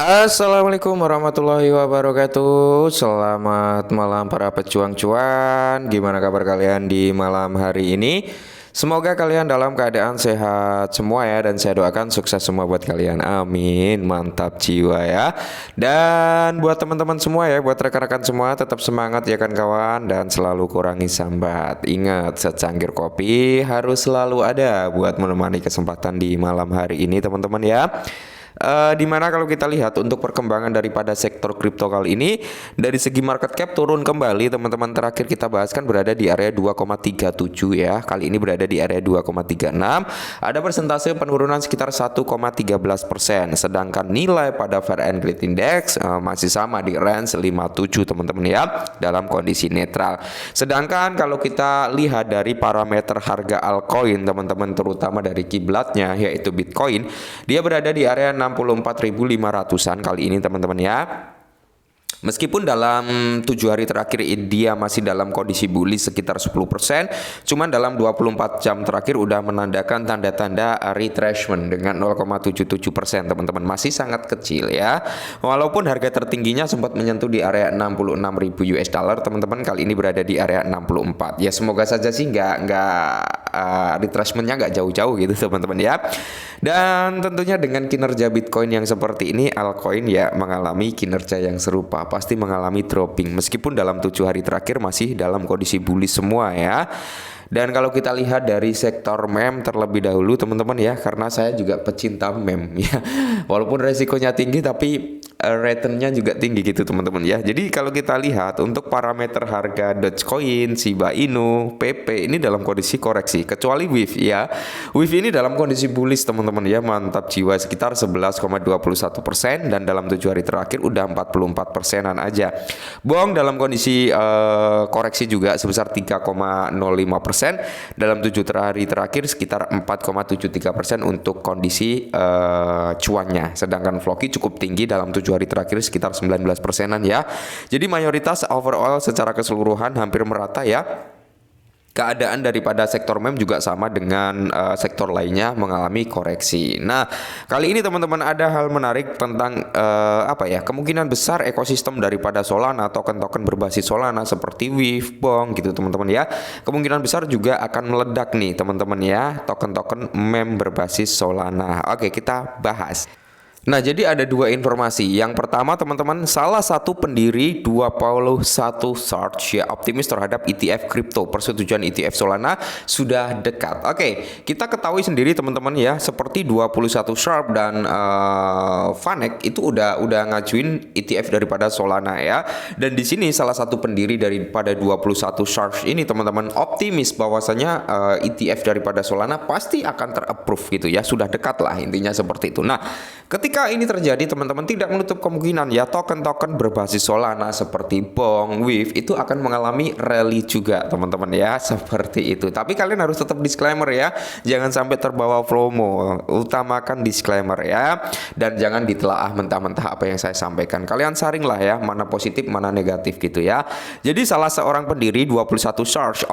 Assalamualaikum warahmatullahi wabarakatuh. Selamat malam para pejuang cuan. Gimana kabar kalian di malam hari ini? Semoga kalian dalam keadaan sehat semua ya, dan saya doakan sukses semua buat kalian. Amin. Mantap jiwa ya. Dan buat teman-teman semua ya, buat rekan-rekan semua tetap semangat ya kan kawan, dan selalu kurangi sambat. Ingat, secangkir kopi harus selalu ada buat menemani kesempatan di malam hari ini teman-teman ya. Dimana kalau kita lihat untuk perkembangan daripada sektor kripto kali ini, dari segi market cap turun kembali teman-teman. Terakhir kita bahas kan berada di area 2,37 ya, kali ini berada di area 2,36. Ada persentase penurunan sekitar 1,13%, sedangkan nilai pada Fair and Greed Index masih sama di range 57 teman-teman ya, dalam kondisi netral. Sedangkan kalau kita lihat dari parameter harga altcoin teman-teman, terutama dari kiblatnya yaitu Bitcoin, dia berada di area 64.500-an kali ini teman-teman ya. Meskipun dalam 7 hari terakhir dia masih dalam kondisi bullish sekitar 10%, cuman dalam 24 jam terakhir udah menandakan tanda-tanda retracement dengan 0,77% teman-teman, masih sangat kecil ya. Walaupun harga tertingginya sempat menyentuh di area 66.000 US dollar teman-teman, kali ini berada di area 64. Ya semoga saja sih nggak retracementnya nggak jauh-jauh gitu teman-teman ya. Dan tentunya dengan kinerja Bitcoin yang seperti ini, altcoin ya mengalami kinerja yang serupa, pasti mengalami dropping meskipun dalam 7 hari terakhir masih dalam kondisi bullish semua ya. Dan kalau kita lihat dari sektor meme terlebih dahulu teman-teman ya, karena saya juga pecinta meme ya. Walaupun resikonya tinggi tapi returnnya juga tinggi gitu teman-teman ya. Jadi kalau kita lihat untuk parameter harga Dogecoin, Shiba Inu, PP ini dalam kondisi koreksi, kecuali WIF ya. WIF ini dalam kondisi bullish teman-teman ya, mantap jiwa, sekitar 11,21%, dan dalam 7 hari terakhir udah 44%-an aja. Bong dalam kondisi koreksi juga sebesar 3,05%. Dalam 7 hari terakhir sekitar 4,73% untuk kondisi cuannya. Sedangkan Floki cukup tinggi dalam 7 hari terakhir sekitar 19%-an ya. Jadi mayoritas overall secara keseluruhan hampir merata ya. Keadaan daripada sektor meme juga sama dengan sektor lainnya mengalami koreksi. Nah, kali ini teman-teman ada hal menarik tentang kemungkinan besar ekosistem daripada Solana, token-token berbasis Solana seperti WIF, Bong gitu teman-teman ya. Kemungkinan besar juga akan meledak nih teman-teman ya, token-token meme berbasis Solana. Oke, kita bahas. Nah, jadi ada dua informasi. Yang pertama teman-teman, salah satu pendiri 21 Search ya optimis terhadap ETF kripto. Persetujuan ETF Solana sudah dekat. Oke, kita ketahui sendiri teman-teman ya, seperti 21 Sharp dan Vanek itu udah ngajuin ETF daripada Solana ya. Dan di sini salah satu pendiri daripada 21 Sharp ini teman-teman optimis bahwasanya ETF daripada Solana pasti akan terapprove gitu ya. Sudah dekat lah intinya seperti itu. Nah, ketika ini terjadi teman-teman, tidak menutup kemungkinan ya token-token berbasis Solana seperti Bong, WIF itu akan mengalami rally juga teman-teman ya, seperti itu. Tapi kalian harus tetap disclaimer ya, jangan sampai terbawa FOMO. Utamakan disclaimer ya, dan jangan ditelaah mentah-mentah apa yang saya sampaikan. Kalian saring lah ya, mana positif mana negatif gitu ya. Jadi salah seorang pendiri 21 Search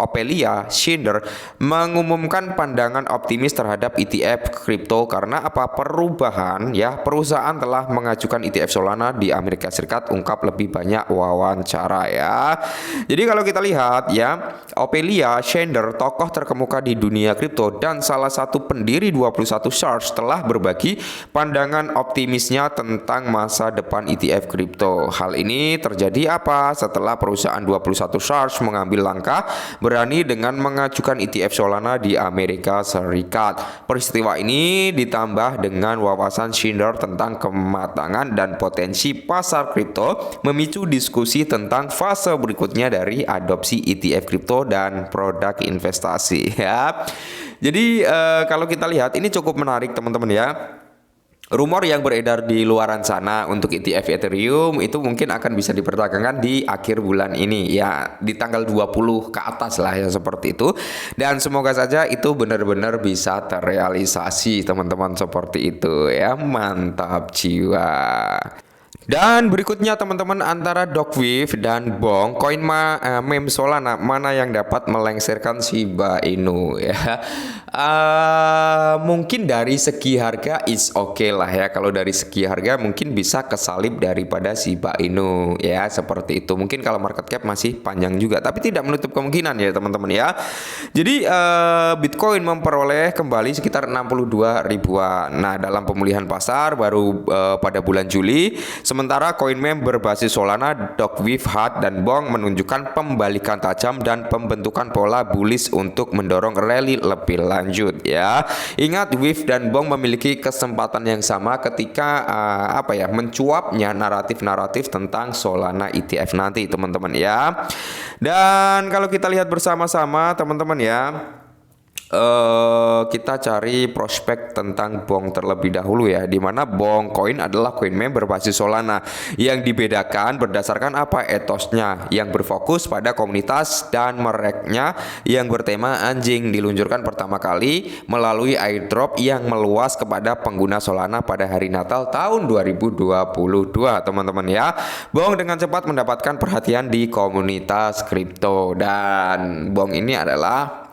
Ophelia Schinder mengumumkan pandangan optimis terhadap ETF kripto karena apa? Perusahaan telah mengajukan ETF Solana di Amerika Serikat, ungkap lebih banyak wawancara ya. Jadi kalau kita lihat ya, Ophelia Schinder, tokoh terkemuka di dunia kripto dan salah satu pendiri 21 Search, telah berbagi pandangan optimisnya tentang masa depan ETF kripto. Hal ini terjadi apa? Setelah perusahaan 21 Search mengambil langkah berani dengan mengajukan ETF Solana di Amerika Serikat. Peristiwa ini ditambah dengan wawasan Schinder tentang kematangan dan potensi pasar kripto, memicu diskusi tentang fase berikutnya dari adopsi ETF kripto dan produk investasi ya. Jadi kalau kita lihat ini cukup menarik teman-teman ya. Rumor yang beredar di luaran sana untuk ETF Ethereum itu mungkin akan bisa diperdagangkan di akhir bulan ini ya, di tanggal 20 ke atas lah ya, seperti itu. Dan semoga saja itu benar-benar bisa terrealisasi teman-teman, seperti itu ya. Mantap jiwa. Dan berikutnya teman-teman, antara Dogwif dan Bong, meme Solana mana yang dapat melengsarkan Shiba Inu ya? Mungkin dari segi harga is oke lah ya. Kalau dari segi harga mungkin bisa kesalip daripada Shiba Inu ya, seperti itu. Mungkin kalau market cap masih panjang juga, tapi tidak menutup kemungkinan ya teman-teman ya. Jadi Bitcoin memperoleh kembali sekitar 62 ribuan. Nah, dalam pemulihan pasar baru pada bulan Juli. Sementara koin meme berbasis Solana, Dogwif, HAT, dan Bong menunjukkan pembalikan tajam dan pembentukan pola bullish untuk mendorong rally lebih lanjut ya. Ingat, WIF dan Bong memiliki kesempatan yang sama ketika mencuapnya naratif-naratif tentang Solana ETF nanti teman-teman ya. Dan kalau kita lihat bersama-sama teman-teman ya, kita cari prospek tentang Bong terlebih dahulu ya, dimana Bong Coin adalah koin meme berbasis Solana yang dibedakan berdasarkan etosnya yang berfokus pada komunitas dan mereknya yang bertema anjing, diluncurkan pertama kali melalui airdrop yang meluas kepada pengguna Solana pada hari Natal tahun 2022 teman-teman ya. Bong dengan cepat mendapatkan perhatian di komunitas kripto, dan Bong ini adalah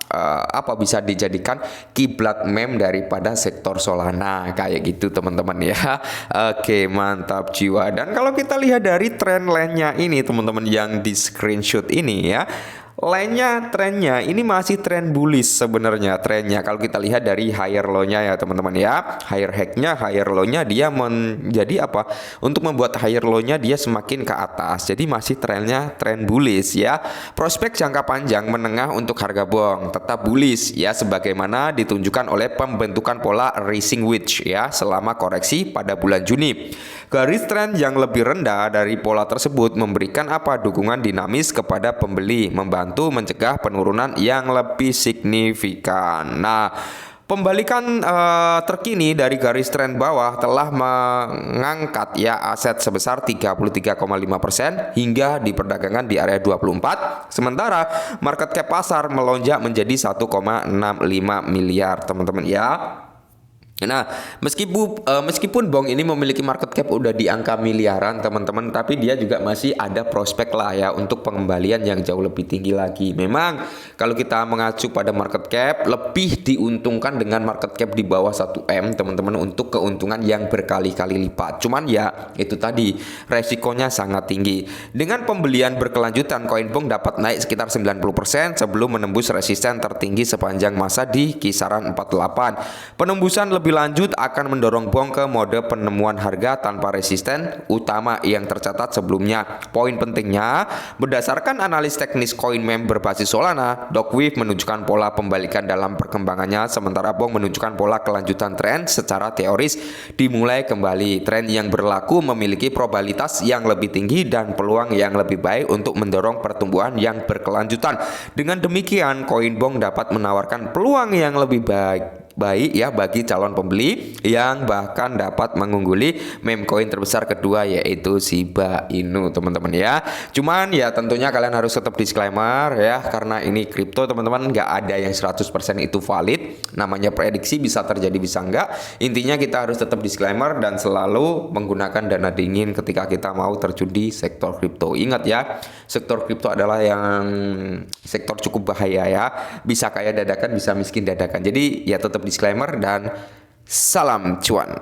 bisa dijadikan kiblat meme daripada sektor Solana kayak gitu teman-teman ya. Oke, mantap jiwa. Dan kalau kita lihat dari trend line-nya ini teman-teman yang di screenshot ini ya, trennya ini masih tren bullish sebenarnya trennya. Kalau kita lihat dari higher low-nya ya teman-teman ya, higher low-nya dia menjadi untuk membuat higher low-nya dia semakin ke atas. Jadi masih trennya tren bullish ya. Prospek jangka panjang menengah untuk harga Bong tetap bullish ya, sebagaimana ditunjukkan oleh pembentukan pola rising wedge ya selama koreksi pada bulan Juni. Garis tren yang lebih rendah dari pola tersebut memberikan dukungan dinamis kepada pembeli, membantu mencegah penurunan yang lebih signifikan. Nah, pembalikan terkini dari garis tren bawah telah mengangkat aset sebesar 33,5% hingga diperdagangkan di area 24. Sementara market cap pasar melonjak menjadi 1,65 miliar teman-teman ya. Nah, meskipun Bong ini memiliki market cap udah di angka miliaran teman-teman, tapi dia juga masih ada prospek lah ya untuk pengembalian yang jauh lebih tinggi lagi. Memang kalau kita mengacu pada market cap, lebih diuntungkan dengan market cap di bawah 1M teman-teman untuk keuntungan yang berkali-kali lipat. Cuman ya itu tadi, resikonya sangat tinggi. Dengan pembelian berkelanjutan, koin Bong dapat naik sekitar 90% sebelum menembus resisten tertinggi sepanjang masa di kisaran 48. Penembusan lebih lanjut akan mendorong Bong ke mode penemuan harga tanpa resisten utama yang tercatat sebelumnya. Poin pentingnya, berdasarkan analis teknis koin meme berbasis Solana, Dogwif menunjukkan pola pembalikan dalam perkembangannya, sementara Bong menunjukkan pola kelanjutan tren secara teoris dimulai kembali. Tren yang berlaku memiliki probabilitas yang lebih tinggi dan peluang yang lebih baik untuk mendorong pertumbuhan yang berkelanjutan. Dengan demikian, koin Bong dapat menawarkan peluang yang lebih baik ya bagi calon pembeli yang bahkan dapat mengungguli meme coin terbesar kedua, yaitu Shiba Inu teman-teman ya. Cuman ya tentunya kalian harus tetap disclaimer ya, karena ini kripto teman-teman, nggak ada yang 100% itu valid. Namanya prediksi, bisa terjadi bisa enggak. Intinya kita harus tetap disclaimer dan selalu menggunakan dana dingin ketika kita mau terjun di sektor kripto. Ingat ya, sektor kripto adalah yang sektor cukup bahaya ya, bisa kaya dadakan bisa miskin dadakan. Jadi ya tetap disclaimer dan salam cuan.